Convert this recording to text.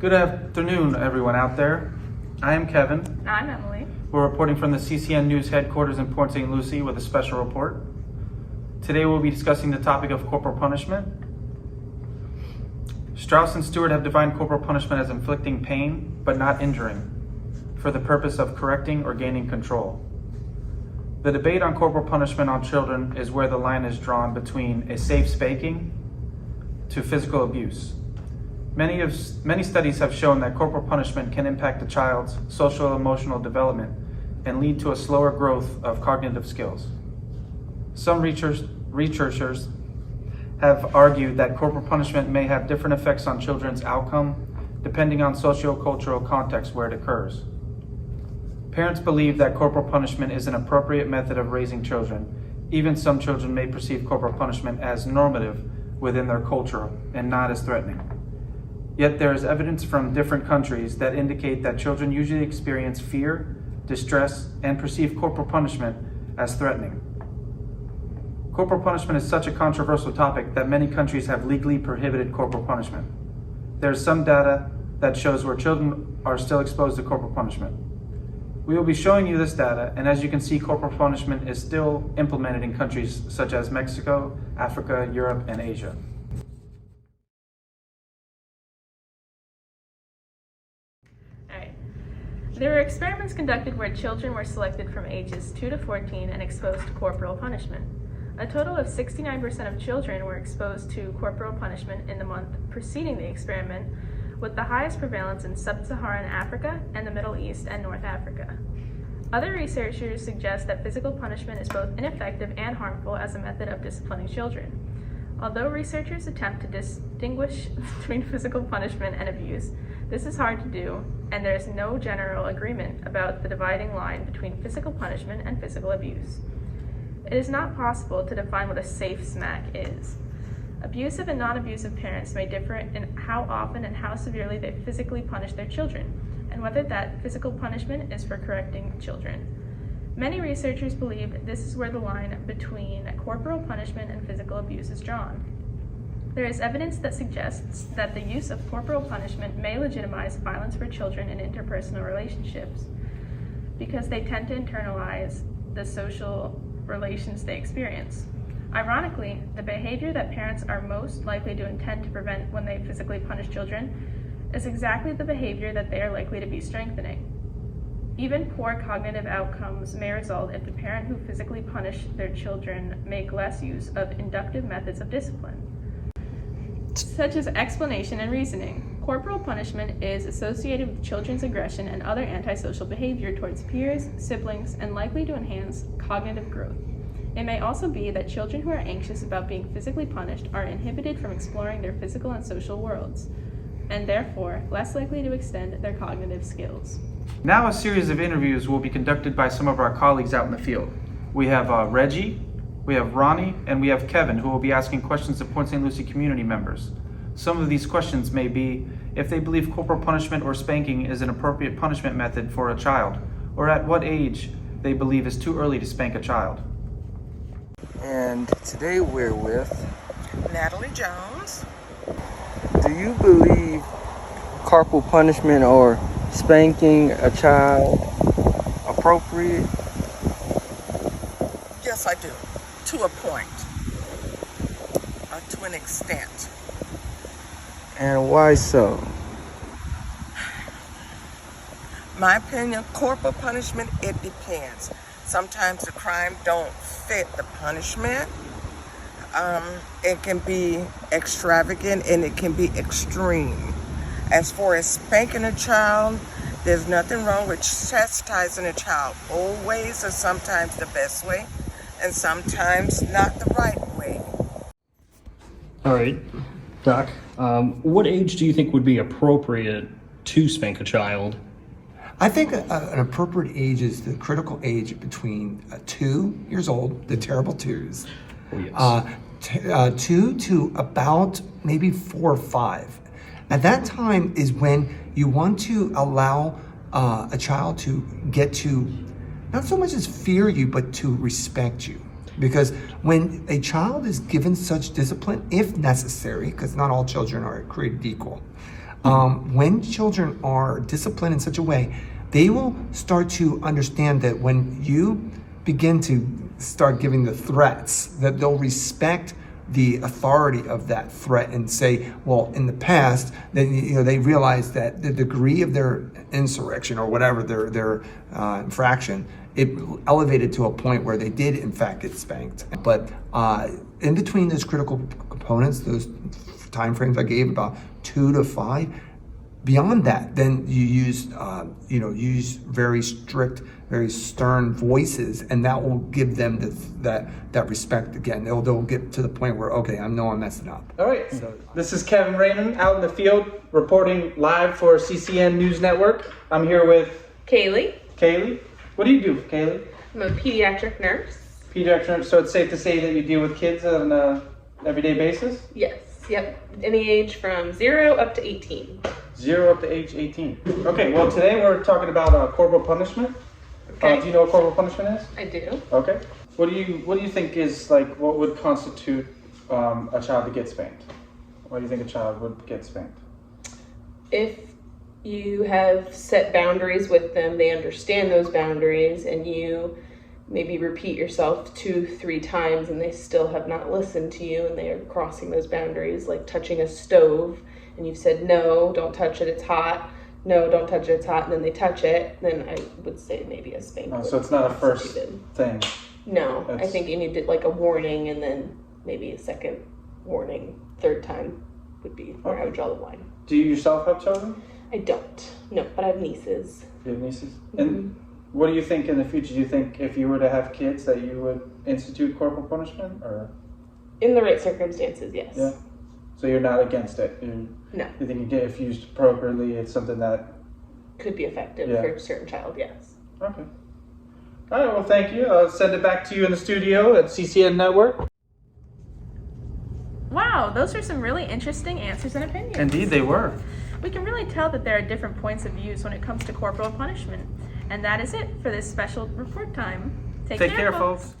Good afternoon, everyone out there. I am Kevin. I'm Emily. We're reporting from the CCN News headquarters in Port St. Lucie with a special report. Today we'll be discussing the topic of corporal punishment. Strauss and Stewart have defined corporal punishment as inflicting pain, but not injuring, for the purpose of correcting or gaining control. The debate on corporal punishment on children is where the line is drawn between a safe spanking to physical abuse. Many studies have shown that corporal punishment can impact a child's social and emotional development and lead to a slower growth of cognitive skills. Some researchers have argued that corporal punishment may have different effects on children's outcome depending on socio-cultural context where it occurs. Parents believe that corporal punishment is an appropriate method of raising children. Even some children may perceive corporal punishment as normative within their culture and not as threatening. Yet there is evidence from different countries that indicate that children usually experience fear, distress, and perceive corporal punishment as threatening. Corporal punishment is such a controversial topic that many countries have legally prohibited corporal punishment. There is some data that shows where children are still exposed to corporal punishment. We will be showing you this data, and as you can see, corporal punishment is still implemented in countries such as Mexico, Africa, Europe, and Asia. There were experiments conducted where children were selected from ages 2 to 14 and exposed to corporal punishment. A total of 69% of children were exposed to corporal punishment in the month preceding the experiment, with the highest prevalence in sub-Saharan Africa and the Middle East and North Africa. Other researchers suggest that physical punishment is both ineffective and harmful as a method of disciplining children. Although researchers attempt to distinguish between physical punishment and abuse, this is hard to do, and there is no general agreement about the dividing line between physical punishment and physical abuse. It is not possible to define what a safe smack is. Abusive and non-abusive parents may differ in how often and how severely they physically punish their children, and whether that physical punishment is for correcting children. Many researchers believe this is where the line between corporal punishment and physical abuse is drawn. There is evidence that suggests that the use of corporal punishment may legitimize violence for children in interpersonal relationships because they tend to internalize the social relations they experience. Ironically, the behavior that parents are most likely to intend to prevent when they physically punish children is exactly the behavior that they are likely to be strengthening. Even poor cognitive outcomes may result if the parent who physically punished their children make less use of inductive methods of discipline, such as explanation and reasoning. Corporal punishment is associated with children's aggression and other antisocial behavior towards peers, siblings, and likely to enhance cognitive growth. It may also be that children who are anxious about being physically punished are inhibited from exploring their physical and social worlds, and therefore less likely to extend their cognitive skills. Now a series of interviews will be conducted by some of our colleagues out in the field. We have Reggie, we have Ronnie, and we have Kevin, who will be asking questions of Port St. Lucie community members. Some of these questions may be if they believe corporal punishment or spanking is an appropriate punishment method for a child, or at what age they believe is too early to spank a child. And today we're with Natalie Jones. Do you believe corporal punishment or spanking a child appropriate? Yes, I do. To a point. To an extent. And why so? My opinion, corporal punishment, it depends. Sometimes the crime don't fit the punishment. It can be extravagant and it can be extreme. As far as spanking a child, there's nothing wrong with chastising a child. Old ways are sometimes the best way and sometimes not the right way. All right, Doc, what age do you think would be appropriate to spank a child? I think an appropriate age is the critical age between 2 years old, the terrible twos, Oh, yes. 2 to about maybe 4 or 5. At that time is when you want to allow a child to get to not so much as fear you, but to respect you. Because when a child is given such discipline, if necessary, because not all children are created equal, When children are disciplined in such a way, they will start to understand that when you begin to start giving the threats, that they'll respect the authority of that threat and say, well, in the past, then they realize that the degree of their insurrection or whatever their infraction, it elevated to a point where they did in fact get spanked. But in between those critical components, those time frames I gave, about 2 to 5. Beyond that, then you use use very strict, very stern voices, and that will give them that respect again. They'll get to the point where, okay, I know I'm messing up. All right. So this is Kevin Raymond out in the field reporting live for CCN News Network. I'm here with Kaylee. Kaylee. What do you do, Kaylee? I'm a pediatric nurse. Pediatric nurse. So it's safe to say that you deal with kids on an everyday basis? Yes. Yep. Any age from 0 up to 18. 0 up to age 18. Okay, well today we're talking about corporal punishment. Okay. Do you know what corporal punishment is? I do. Okay. What do you think is what would constitute a child to get spanked? Why do you think a child would get spanked? If you have set boundaries with them, they understand those boundaries, and you maybe repeat yourself 2-3 times and they still have not listened to you and they are crossing those boundaries, like touching a stove and you've said, no, don't touch it, it's hot. No, don't touch it, it's hot. And then they touch it, then I would say maybe a spank. So it's not a first thing. No, I think you need a warning and then maybe a second warning, third time would be where I would draw the line. Do you yourself have children? I don't. No, but I have nieces. You have nieces? And what do you think in the future? Do you think if you were to have kids that you would institute corporal punishment, or? In the right circumstances, yes. Yeah. So you're not against it? No. You think if used appropriately, it's something that could be effective for a certain child, yes. Okay. All right, well, thank you. I'll send it back to you in the studio at CCN Network. Wow, those are some really interesting answers and opinions. Indeed, they were. We can really tell that there are different points of views when it comes to corporal punishment. And that is it for this special report time. Take care, folks.